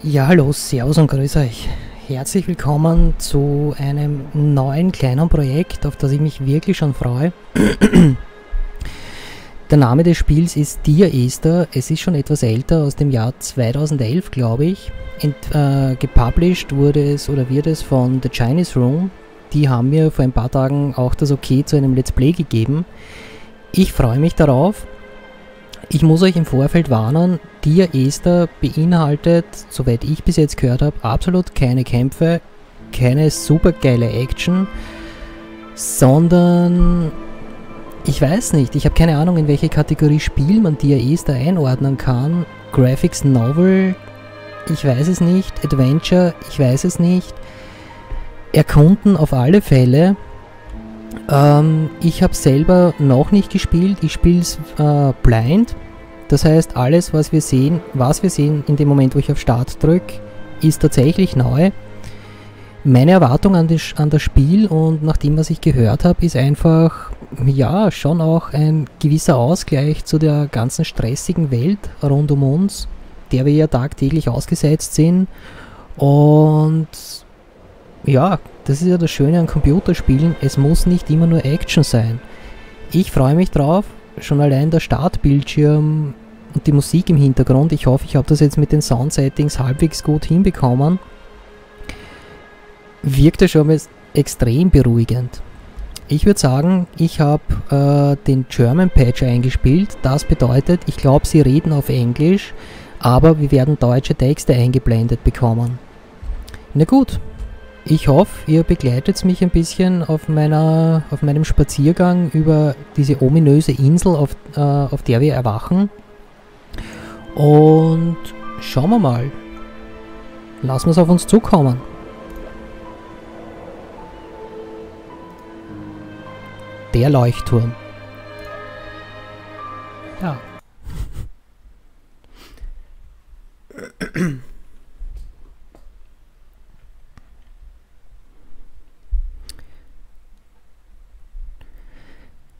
Ja, hallo, Servus und Grüß euch. Herzlich willkommen zu einem neuen kleinen Projekt, auf das ich mich wirklich schon freue. Der Name des Spiels ist Dear Esther. Es ist schon etwas älter, aus dem Jahr 2011, glaube ich. Gepublished wurde es oder wird es von thechineseroom. Die haben mir vor ein paar Tagen auch das Okay zu einem Let's Play gegeben. Ich freue mich darauf. Ich muss euch im Vorfeld warnen, Dear Esther beinhaltet, soweit ich bis jetzt gehört habe, absolut keine Kämpfe, keine super geile Action, sondern, ich weiß nicht, ich habe keine Ahnung, in welche Kategorie Spiel man Dear Esther einordnen kann. Graphics Novel, ich weiß es nicht, Adventure, ich weiß es nicht. Erkunden auf alle Fälle. Ich habe selber noch nicht gespielt, ich spiele es blind. Das heißt, alles was wir sehen in dem Moment, wo ich auf Start drücke, ist tatsächlich neu. Meine Erwartung an das Spiel und nach dem, was ich gehört habe, ist einfach, ja, schon auch ein gewisser Ausgleich zu der ganzen stressigen Welt rund um uns, der wir ja tagtäglich ausgesetzt sind. Und ja, das ist ja das Schöne an Computerspielen, es muss nicht immer nur Action sein. Ich freue mich drauf, schon allein der Startbildschirm und die Musik im Hintergrund. Ich hoffe, ich habe das jetzt mit den Soundsettings halbwegs gut hinbekommen. Wirkte schon mal extrem beruhigend. Ich würde sagen, ich habe den German Patch eingespielt. Das bedeutet, ich glaube, sie reden auf Englisch, aber wir werden deutsche Texte eingeblendet bekommen. Na gut. Ich hoffe, ihr begleitet mich ein bisschen auf meinem Spaziergang über diese ominöse Insel, auf der wir erwachen. Und schauen wir mal. Lassen wir es auf uns zukommen. Der Leuchtturm. Ja.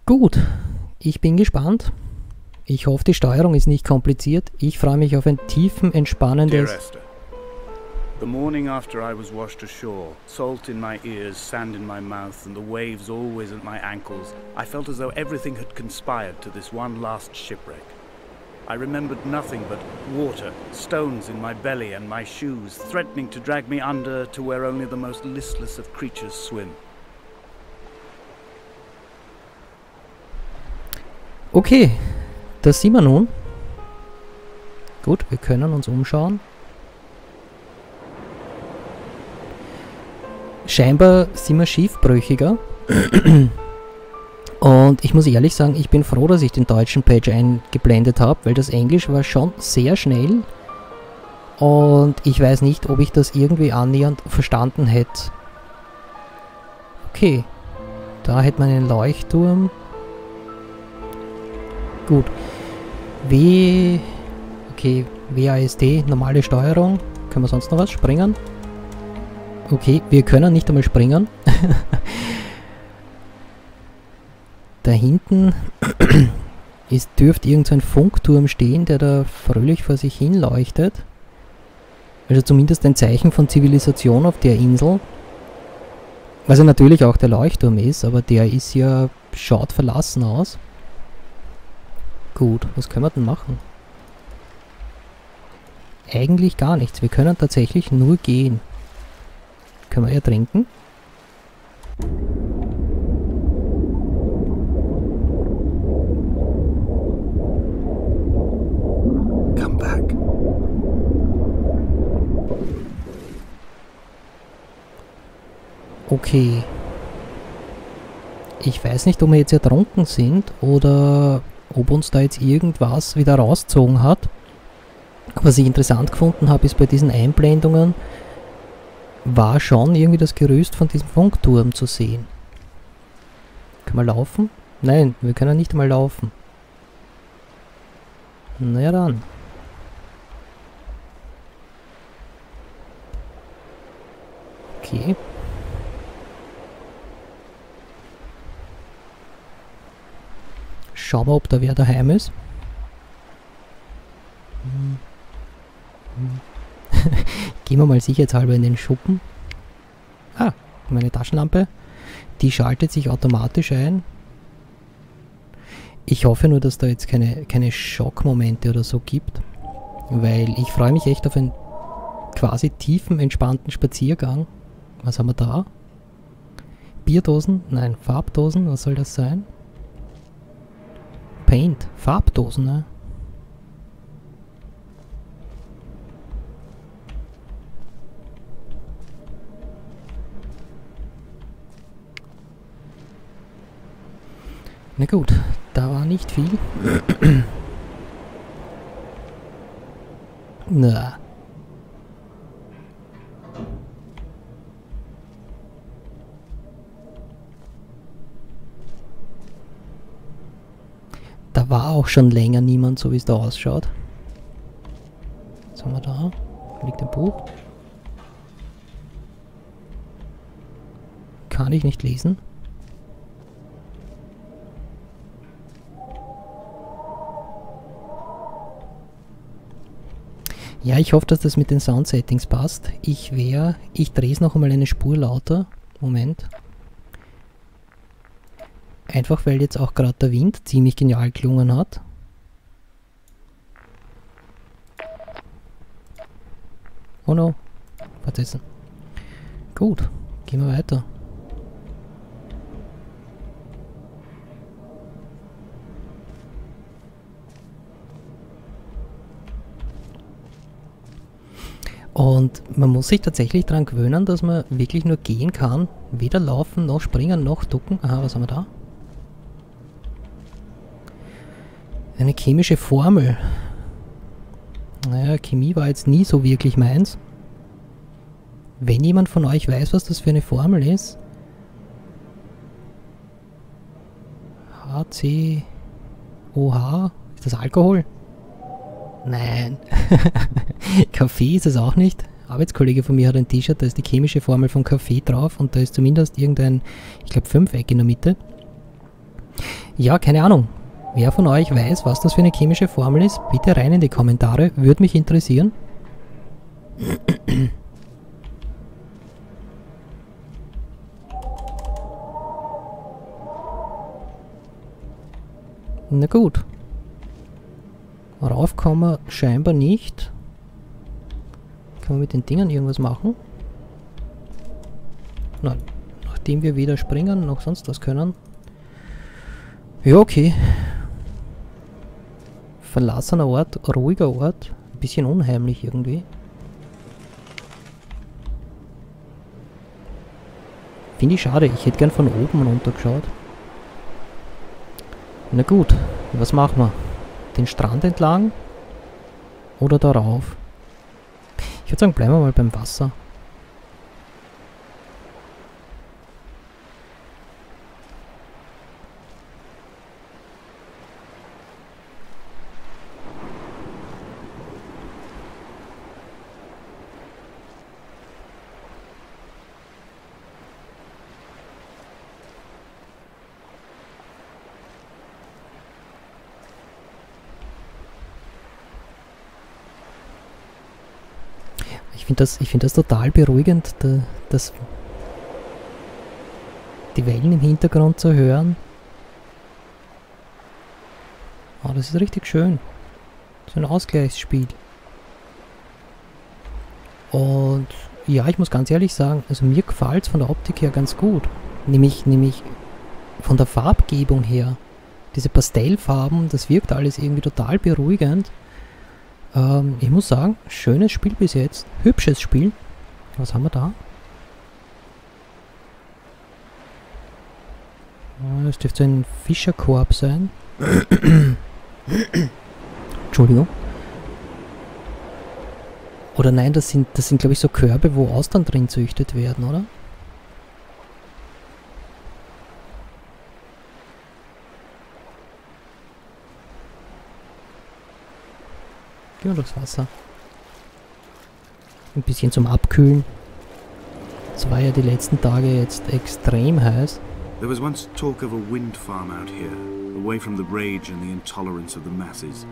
Gut, ich bin gespannt. Ich hoffe, die Steuerung ist nicht kompliziert. Ich freue mich auf ein tiefen, entspannendes... Dear Esther, the morning after I was washed ashore, salt in my ears, sand in my mouth, and the waves always at my ankles, I felt as though everything had conspired to this one last shipwreck. I remembered nothing but water, stones in my belly and my shoes, threatening to drag me under to where only the most listless of creatures swim. Okay, das sehen wir nun. Gut, wir können uns umschauen. Scheinbar sind wir schiefbrüchiger. Und ich muss ehrlich sagen, ich bin froh, dass ich den deutschen Page eingeblendet habe, weil das Englisch war schon sehr schnell. Und ich weiß nicht, ob ich das irgendwie annähernd verstanden hätte. Okay, da hätte man einen Leuchtturm. Gut. Okay, WASD, normale Steuerung. Können wir sonst noch was? Springen? Okay, wir können nicht einmal springen. Da hinten dürfte irgend so ein Funkturm stehen, der da fröhlich vor sich hin leuchtet. Also zumindest ein Zeichen von Zivilisation auf der Insel. Was ja natürlich auch der Leuchtturm ist, aber der ist ja, schaut verlassen aus. Gut, was können wir denn machen? Eigentlich gar nichts. Wir können tatsächlich nur gehen. Können wir ertrinken? Come back. Okay. Ich weiß nicht, ob wir jetzt ertrunken sind oder ob uns da jetzt irgendwas wieder rausgezogen hat. Was ich interessant gefunden habe, ist bei diesen Einblendungen, war schon irgendwie das Gerüst von diesem Funkturm zu sehen. Können wir laufen? Nein, wir können nicht einmal laufen. Na ja dann. Okay. Schauen wir, ob da wer daheim ist. Gehen wir mal sicherheitshalber in den Schuppen. Ah, meine Taschenlampe. Die schaltet sich automatisch ein. Ich hoffe nur, dass da jetzt keine Schockmomente oder so gibt. Weil ich freue mich echt auf einen quasi tiefen, entspannten Spaziergang. Was haben wir da? Bierdosen? Nein, Farbdosen. Was soll das sein? Paint. Farbdosen, ne? Na gut, da war nicht viel. Na. Da war auch schon länger niemand, so wie es da ausschaut. Was haben wir da? Liegt ein Buch. Kann ich nicht lesen. Ja, ich hoffe, dass das mit den Sound-Settings passt. Ich drehe es noch einmal eine Spur lauter. Moment. Einfach weil jetzt auch gerade der Wind ziemlich genial gelungen hat. Oh no. Vergessen. Gut, gehen wir weiter. Und man muss sich tatsächlich daran gewöhnen, dass man wirklich nur gehen kann. Weder laufen, noch springen, noch ducken. Aha, was haben wir da? Eine chemische Formel. Naja, Chemie war jetzt nie so wirklich meins. Wenn jemand von euch weiß, was das für eine Formel ist. HCOH? Ist das Alkohol? Nein. Kaffee ist es auch nicht. Ein Arbeitskollege von mir hat ein T-Shirt, da ist die chemische Formel von Kaffee drauf und da ist zumindest irgendein, ich glaube, Fünfeck in der Mitte. Ja, keine Ahnung. Wer von euch weiß, was das für eine chemische Formel ist, bitte rein in die Kommentare. Würde mich interessieren. Na gut. Rauf kann man scheinbar nicht. Kann man mit den Dingen irgendwas machen? Nein. Nachdem wir weder springen noch sonst was können. Ja, okay. Verlassener Ort, ruhiger Ort. Ein bisschen unheimlich irgendwie. Finde ich schade. Ich hätte gern von oben runter geschaut. Na gut. Was machen wir? Den Strand entlang oder darauf? Ich würde sagen, bleiben wir mal beim Wasser. Ich find das total beruhigend, die Wellen im Hintergrund zu hören. Oh, das ist richtig schön. So ein Ausgleichsspiel. Und ja, ich muss ganz ehrlich sagen, also mir gefällt es von der Optik her ganz gut. Nämlich von der Farbgebung her. Diese Pastellfarben, das wirkt alles irgendwie total beruhigend. Ich muss sagen, schönes Spiel bis jetzt. Hübsches Spiel. Was haben wir da? Das dürfte ein Fischerkorb sein. Entschuldigung. Oder nein, das sind glaube ich so Körbe, wo Austern drin züchtet werden, oder? Gehen wir durchs Wasser. Ein bisschen zum Abkühlen. Es war ja die letzten Tage jetzt extrem heiß. There was once talk of a wind farm out here, away from the rage and the intolerance of the masses.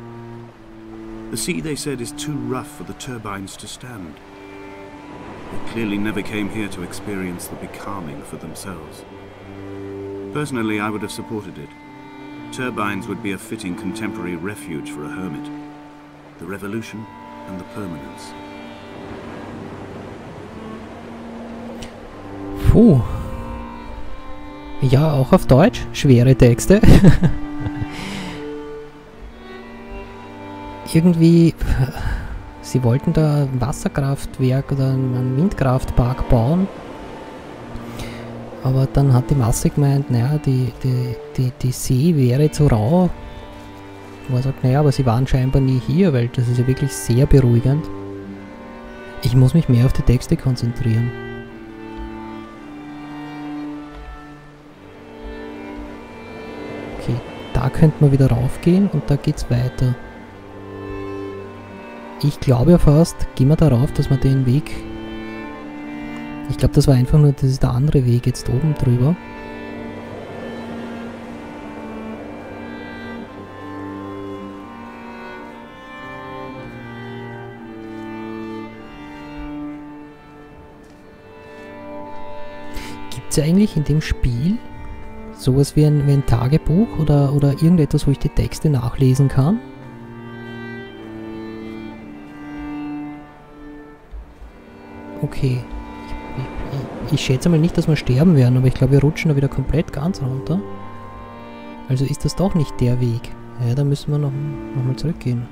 The sea, they said, is too rough for the turbines to stand. They clearly never came here to experience the becalming for themselves. Personally, I would have supported it. Turbines would be a fitting contemporary refuge for a hermit. The revolution and the permanence. Puh. Ja, auch auf Deutsch. Schwere Texte. Irgendwie, sie wollten da ein Wasserkraftwerk oder einen Windkraftpark bauen. Aber dann hat die Masse gemeint, naja, die See wäre zu rau. Wo er sagt, naja, aber sie waren scheinbar nie hier, weil das ist ja wirklich sehr beruhigend. Ich muss mich mehr auf die Texte konzentrieren. Okay, da könnte man wieder raufgehen und da geht's weiter. Ich glaube ja fast, gehen wir darauf, dass wir den Weg... Ich glaube, das war einfach nur, das ist der andere Weg jetzt oben drüber. Gibt es eigentlich in dem Spiel sowas wie ein Tagebuch oder irgendetwas, wo ich die Texte nachlesen kann? Okay. Ich schätze mal nicht, dass wir sterben werden, aber ich glaube, wir rutschen da wieder komplett ganz runter. Also ist das doch nicht der Weg. Ja, da müssen wir noch mal zurückgehen.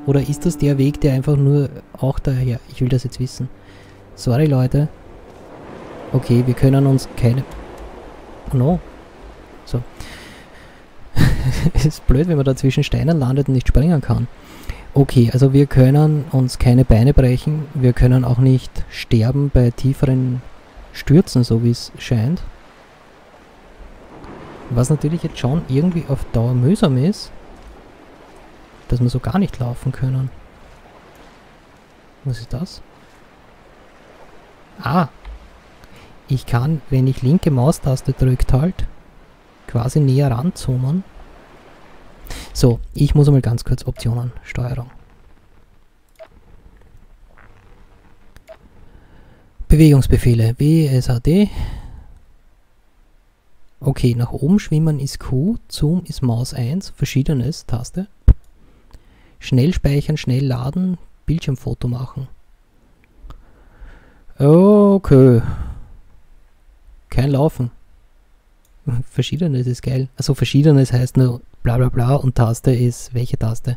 Oder ist das der Weg, der einfach nur auch daher... Ich will das jetzt wissen. Sorry, Leute. Okay, wir können uns keine... Oh no. So. Es ist blöd, wenn man da zwischen Steinen landet und nicht springen kann. Okay, also wir können uns keine Beine brechen. Wir können auch nicht sterben bei tieferen Stürzen, so wie es scheint. Was natürlich jetzt schon irgendwie auf Dauer mühsam ist, dass wir so gar nicht laufen können. Was ist das? Ah! Ich kann, wenn ich linke Maustaste drückt halt, quasi näher ranzoomen. So, ich muss einmal ganz kurz Optionen, Steuerung. Bewegungsbefehle, WSAD. Okay, nach oben schwimmen ist Q, Zoom ist Maus 1, verschiedenes, Taste. Schnell speichern, schnell laden, Bildschirmfoto machen. Okay. Kein Laufen. Verschiedenes ist geil. Also verschiedenes heißt nur bla bla bla und Taste ist welche Taste.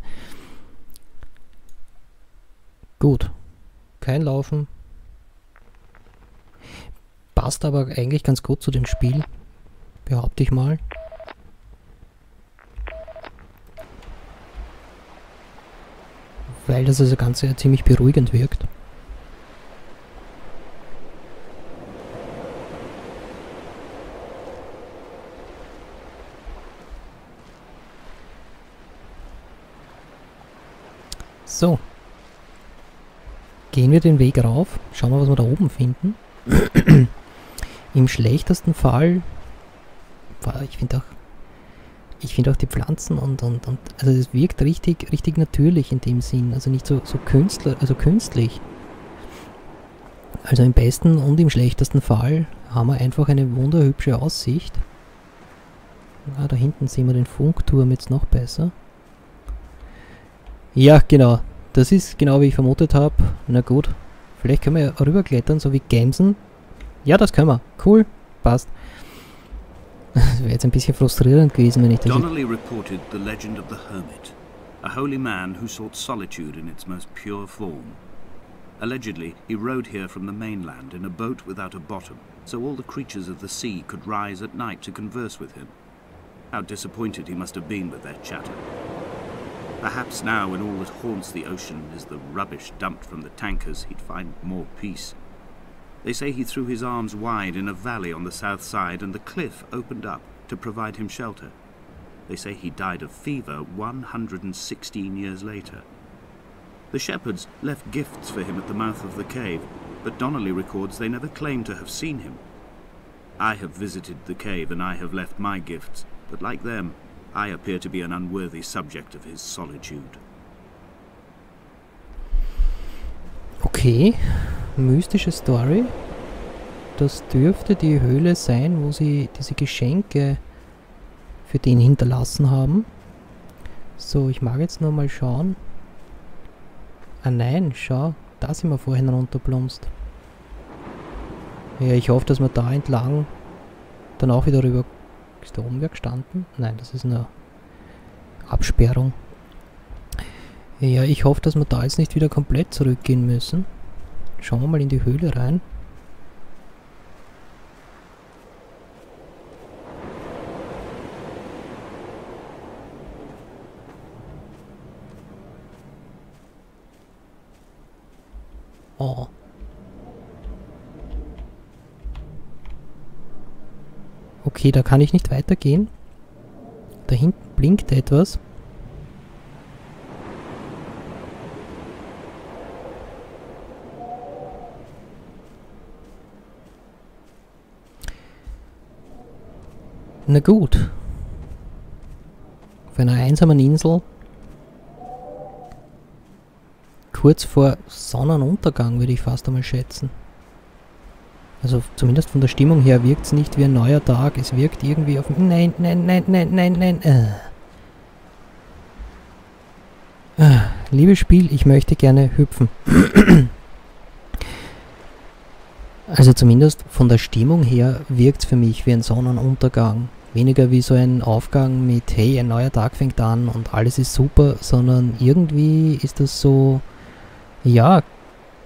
Gut. Kein Laufen. Passt aber eigentlich ganz gut zu dem Spiel. Behaupte ich mal. Weil das also Ganze ziemlich beruhigend wirkt. So. Gehen wir den Weg rauf. Schauen wir, was wir da oben finden. Im schlechtesten Fall... Ich finde auch die Pflanzen und also es wirkt richtig natürlich in dem Sinn. Also nicht so künstlich. Also im besten und im schlechtesten Fall haben wir einfach eine wunderhübsche Aussicht. Ah, da hinten sehen wir den Funkturm jetzt noch besser. Ja, genau. Das ist genau wie ich vermutet habe. Na gut. Vielleicht können wir ja rüberklettern, so wie Gämsen. Ja, das können wir. Cool. Passt. Das wäre jetzt ein bisschen frustrierend gewesen, wenn ich das... Donnelly reported the legend of the hermit, a holy man who sought solitude in its most pure form. Allegedly, he rode here from the mainland in a boat without a bottom, so all the creatures of the sea could rise at night to converse with him. How disappointed he must have been with their chatter. Perhaps now, when all that haunts the ocean is the rubbish dumped from the tankers, he'd find more peace. They say he threw his arms wide in a valley on the south side and the cliff opened up to provide him shelter. They say he died of fever 116 years later. The shepherds left gifts for him at the mouth of the cave, but Donnelly records they never claimed to have seen him. I have visited the cave and I have left my gifts, but like them, I appear to be an unworthy subject of his solitude. Okay. mystische Story. Das dürfte die Höhle sein, wo sie diese Geschenke für den hinterlassen haben. So, ich mag jetzt nur mal schauen. Ah nein, schau, da sind wir vorhin runterplumpst. Ja, ich hoffe, dass wir da entlang dann auch wieder rüber... Ist da oben wer gestanden? Nein, das ist eine Absperrung. Ja, ich hoffe, dass wir da jetzt nicht wieder komplett zurückgehen müssen. Schauen wir mal in die Höhle rein. Oh. Okay, da kann ich nicht weitergehen. Da hinten blinkt etwas. Na gut. Auf einer einsamen Insel. Kurz vor Sonnenuntergang, würde ich fast einmal schätzen. Also zumindest von der Stimmung her wirkt es nicht wie ein neuer Tag. Es wirkt irgendwie auf... Nein, nein, nein, nein, nein, nein. Liebes Spiel, ich möchte gerne hüpfen. Also zumindest von der Stimmung her wirkt es für mich wie ein Sonnenuntergang. Weniger wie so ein Aufgang mit, hey, ein neuer Tag fängt an und alles ist super, sondern irgendwie ist das so, ja,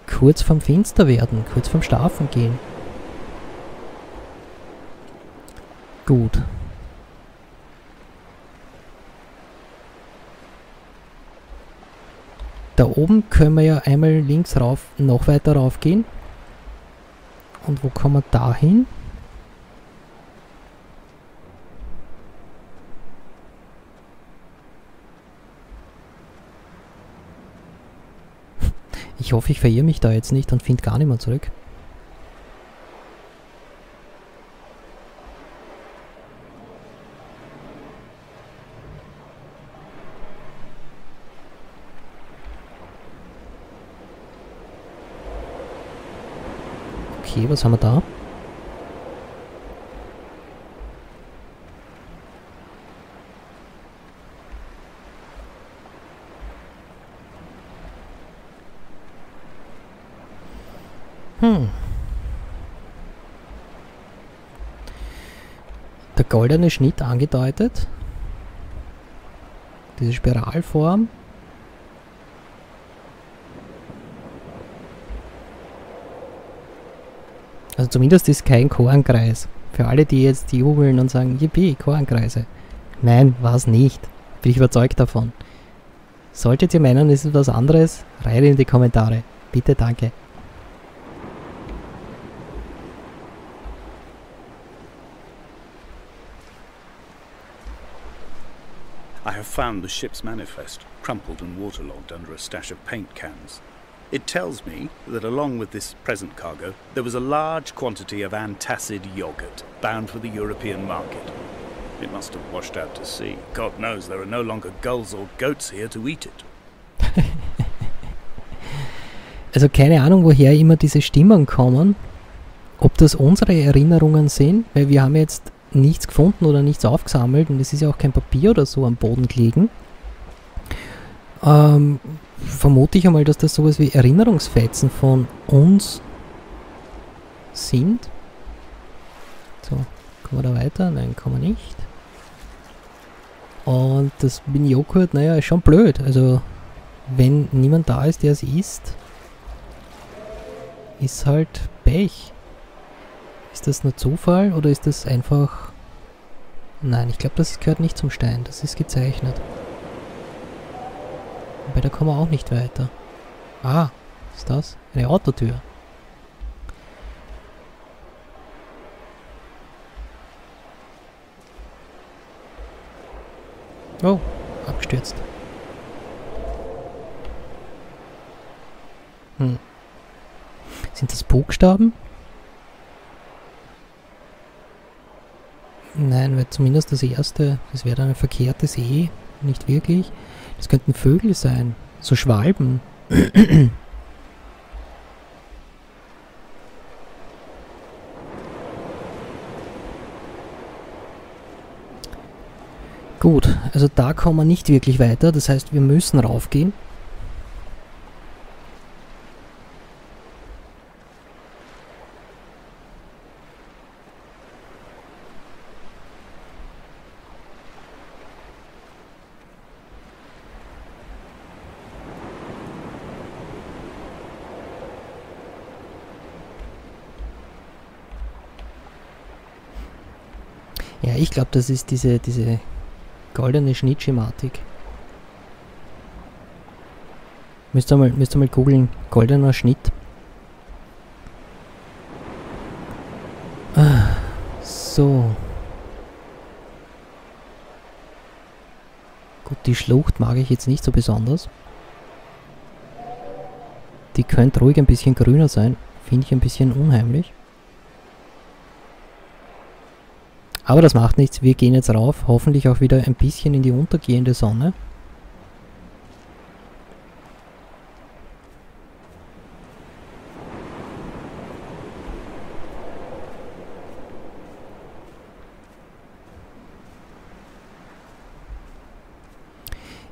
kurz vorm Finsterwerden, kurz vorm Schlafen gehen. Gut. Da oben können wir ja einmal links rauf, noch weiter rauf gehen. Und wo kommen wir da hin? Ich hoffe, ich verirre mich da jetzt nicht und finde gar nicht mehr zurück. Okay, was haben wir da? Der goldene Schnitt angedeutet. Diese Spiralform. Also zumindest ist kein Kornkreis. Für alle, die jetzt jubeln und sagen, yippie, Kornkreise. Nein, war es nicht. Bin ich überzeugt davon. Solltet ihr meinen, es ist was anderes, rein in die Kommentare. Bitte, danke. I have found the ship's manifest, crumpled and waterlogged under a stash of paint cans. It tells me that along with this present cargo, there was a large quantity of antacid yogurt bound for the European market. It must have washed out to sea. God knows there are no longer gulls or goats here to eat it. Also keine Ahnung, woher immer diese Stimmen kommen. Ob das unsere Erinnerungen sind, weil wir haben jetzt nichts gefunden oder nichts aufgesammelt und es ist ja auch kein Papier oder so am Boden gelegen. Vermute ich einmal, dass das sowas wie Erinnerungsfetzen von uns sind. So, kommen wir da weiter? Nein, kommen wir nicht. Und das mit dem Joghurt, naja, ist schon blöd. Also, wenn niemand da ist, der es isst, ist halt Pech. Ist das nur Zufall oder ist das einfach... Nein, ich glaube, das gehört nicht zum Stein. Das ist gezeichnet. Wobei, da kommen wir auch nicht weiter. Ah, was ist das? Eine Autotür. Oh, abgestürzt. Sind das Buchstaben? Nein, weil zumindest das erste, das wäre dann ein verkehrtes E, nicht wirklich. Das könnten Vögel sein, so Schwalben. Gut, also da kommen wir nicht wirklich weiter, das heißt, wir müssen raufgehen. Ja, ich glaube, das ist diese goldene Schnittschematik. Müsst ihr mal googeln, goldener Schnitt. So. Gut, die Schlucht mag ich jetzt nicht so besonders. Die könnte ruhig ein bisschen grüner sein. Finde ich ein bisschen unheimlich. Aber das macht nichts, wir gehen jetzt rauf, hoffentlich auch wieder ein bisschen in die untergehende Sonne.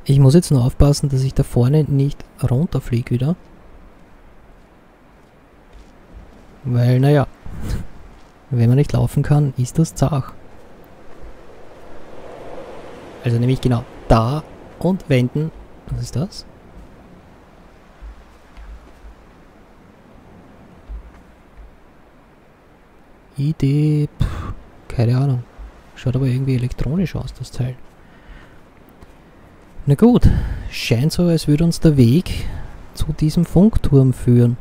Ich muss jetzt nur aufpassen, dass ich da vorne nicht runterfliege wieder. Weil, naja, wenn man nicht laufen kann, ist das zach. Also nämlich genau da und wenden. Was ist das? Idee, keine Ahnung. Schaut aber irgendwie elektronisch aus, das Teil. Na gut, scheint so, als würde uns der Weg zu diesem Funkturm führen.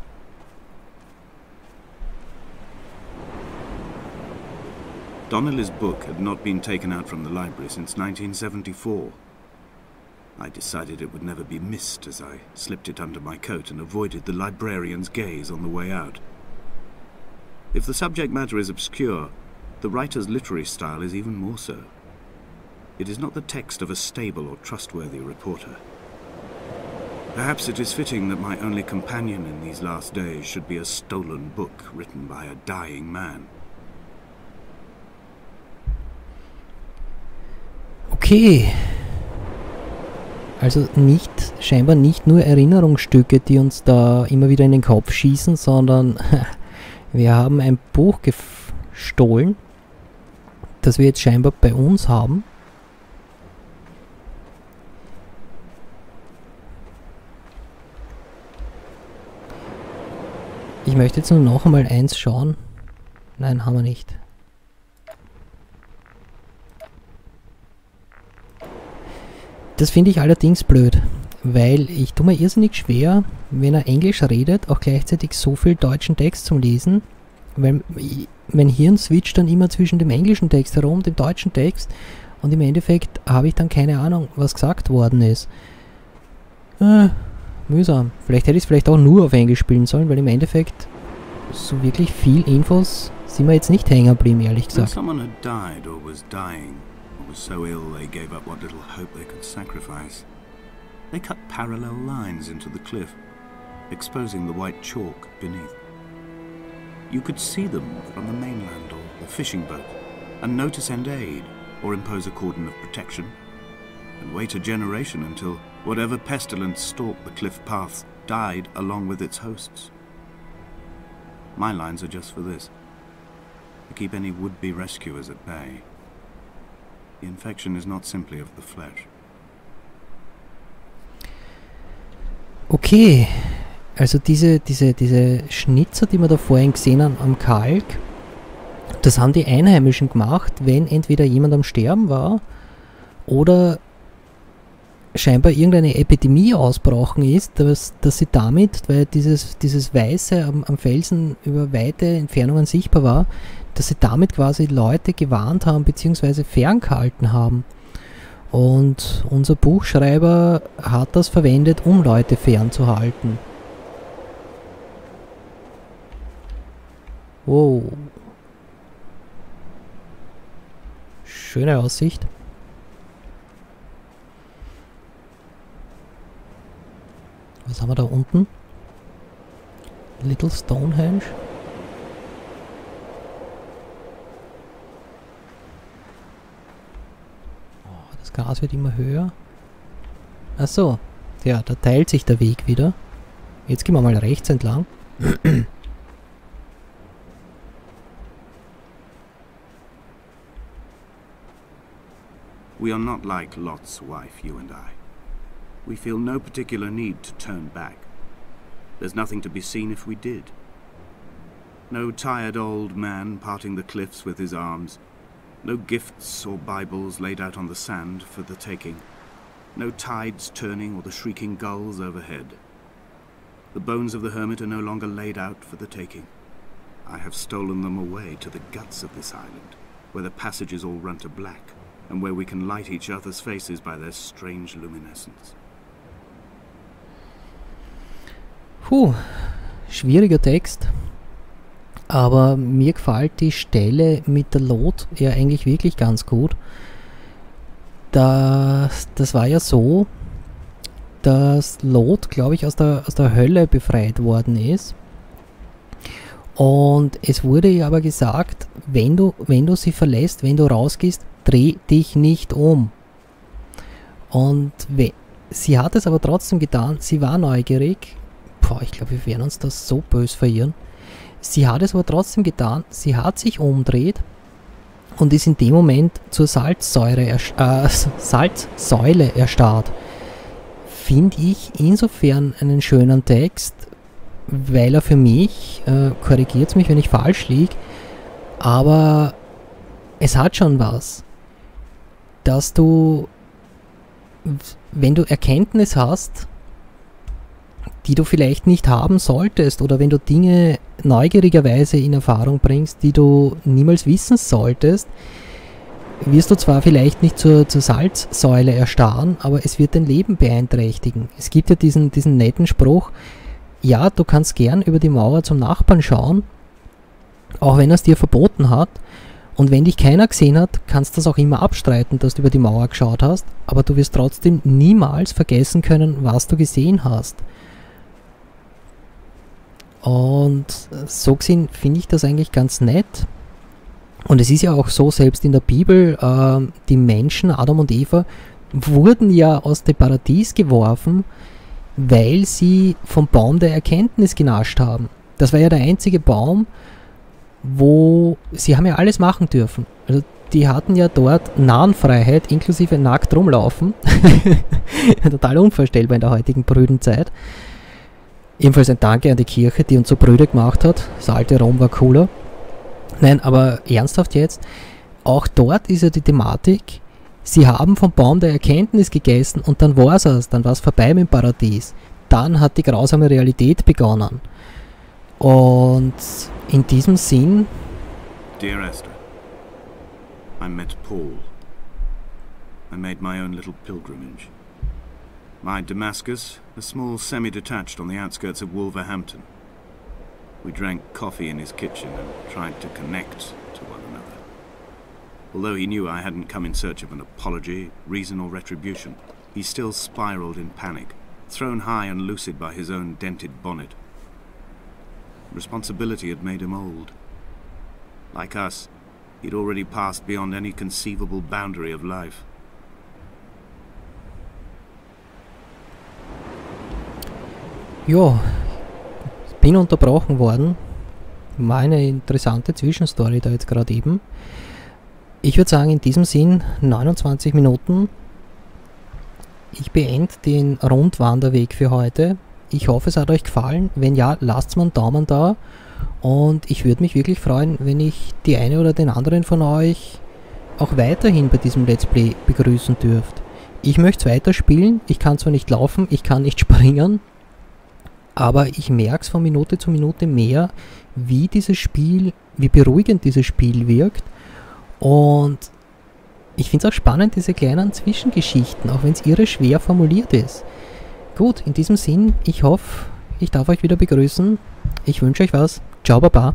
Donnelly's book had not been taken out from the library since 1974. I decided it would never be missed as I slipped it under my coat and avoided the librarian's gaze on the way out. If the subject matter is obscure, the writer's literary style is even more so. It is not the text of a stable or trustworthy reporter. Perhaps it is fitting that my only companion in these last days should be a stolen book written by a dying man. Okay. Also scheinbar nicht nur Erinnerungsstücke, die uns da immer wieder in den Kopf schießen, sondern wir haben ein Buch gestohlen, das wir jetzt scheinbar bei uns haben. Ich möchte jetzt nur noch einmal eins schauen. Nein, haben wir nicht. Das finde ich allerdings blöd, weil ich tue mir irrsinnig schwer, wenn er Englisch redet, auch gleichzeitig so viel deutschen Text zum Lesen, weil mein Hirn switcht dann immer zwischen dem englischen Text herum, dem deutschen Text, und im Endeffekt habe ich dann keine Ahnung, was gesagt worden ist. Mühsam. Vielleicht hätte ich es vielleicht auch nur auf Englisch spielen sollen, weil im Endeffekt so wirklich viel Infos sind wir jetzt nicht hängen geblieben, ehrlich gesagt. Was so ill they gave up what little hope they could sacrifice. They cut parallel lines into the cliff, exposing the white chalk beneath. You could see them from the mainland or the fishing boat, and know to send aid or impose a cordon of protection, and wait a generation until whatever pestilence stalked the cliff paths died along with its hosts. My lines are just for this, to keep any would-be rescuers at bay. The infection is not simply of the flesh. Okay, also diese Schnitzer, die wir da vorhin gesehen haben am Kalk, das haben die Einheimischen gemacht, wenn entweder jemand am Sterben war oder scheinbar irgendeine Epidemie ausgebrochen ist, dass sie damit, weil dieses Weiße am Felsen über weite Entfernungen sichtbar war, dass sie damit quasi Leute gewarnt haben bzw. ferngehalten haben. Und unser Buchschreiber hat das verwendet, um Leute fernzuhalten. Wow. Schöne Aussicht. Was haben wir da unten? Little Stonehenge. Gras wird immer höher. Ach so. Ja, da teilt sich der Weg wieder. Jetzt gehen wir mal rechts entlang. We are not like Lot's wife, you and I. We feel no particular need to turn back. There's nothing to be seen if we did. No tired old man parting the cliffs with his arms. No gifts or Bibles laid out on the sand for the taking. No tides turning or the shrieking gulls overhead. The bones of the hermit are no longer laid out for the taking. I have stolen them away to the guts of this island, where the passages all run to black, and where we can light each other's faces by their strange luminescence. Puh, schwieriger Text. Aber mir gefällt die Stelle mit der Lot ja eigentlich wirklich ganz gut. Das war ja so, dass Lot, glaube ich, aus der Hölle befreit worden ist. Und es wurde ja aber gesagt, wenn du sie verlässt, wenn du rausgehst, dreh dich nicht um. Und sie hat es aber trotzdem getan, sie war neugierig. Ich glaube, wir werden uns das so böse verirren. Sie hat es aber trotzdem getan, sie hat sich umdreht und ist in dem Moment zur Salzsäule erstarrt. Finde ich insofern einen schönen Text, weil er für mich, korrigiert mich, wenn ich falsch liege, aber es hat schon was, dass du, wenn du Erkenntnis hast, die du vielleicht nicht haben solltest, oder wenn du Dinge neugierigerweise in Erfahrung bringst, die du niemals wissen solltest, wirst du zwar vielleicht nicht zur Salzsäule erstarren, aber es wird dein Leben beeinträchtigen. Es gibt ja diesen netten Spruch, ja, du kannst gern über die Mauer zum Nachbarn schauen, auch wenn er es dir verboten hat, und wenn dich keiner gesehen hat, kannst du das auch immer abstreiten, dass du über die Mauer geschaut hast, aber du wirst trotzdem niemals vergessen können, was du gesehen hast. Und so gesehen finde ich das eigentlich ganz nett. Und es ist ja auch so, selbst in der Bibel, die Menschen, Adam und Eva, wurden ja aus dem Paradies geworfen, weil sie vom Baum der Erkenntnis genascht haben. Das war ja der einzige Baum, wo sie haben ja alles machen dürfen. Also die hatten ja dort Narrenfreiheit, inklusive nackt rumlaufen. Total unvorstellbar in der heutigen prüden Zeit. Ebenfalls ein Danke an die Kirche, die uns so prüde gemacht hat. Das alte Rom war cooler. Nein, aber ernsthaft jetzt, auch dort ist ja die Thematik, sie haben vom Baum der Erkenntnis gegessen und dann war es, dann war es vorbei mit dem Paradies. Dann hat die grausame Realität begonnen. Und in diesem Sinn... Dear Esther, I met Paul. I made my own little pilgrimage. My Damascus, a small semi-detached on the outskirts of Wolverhampton. We drank coffee in his kitchen and tried to connect to one another. Although he knew I hadn't come in search of an apology, reason or retribution, he still spiraled in panic, thrown high and lucid by his own dented bonnet. Responsibility had made him old. Like us, he'd already passed beyond any conceivable boundary of life. Ja, bin unterbrochen worden. War eine interessante Zwischenstory da jetzt gerade eben. Ich würde sagen, in diesem Sinn 29 Minuten. Ich beende den Rundwanderweg für heute. Ich hoffe, es hat euch gefallen. Wenn ja, lasst mir einen Daumen da. Und ich würde mich wirklich freuen, wenn ich die eine oder den anderen von euch auch weiterhin bei diesem Let's Play begrüßen dürft. Ich möchte es weiterspielen. Ich kann zwar nicht laufen, ich kann nicht springen. Aber ich merke es von Minute zu Minute mehr, wie beruhigend dieses Spiel wirkt. Und ich finde es auch spannend, diese kleinen Zwischengeschichten, auch wenn es irre schwer formuliert ist. Gut, in diesem Sinn, ich hoffe, ich darf euch wieder begrüßen. Ich wünsche euch was. Ciao, Baba.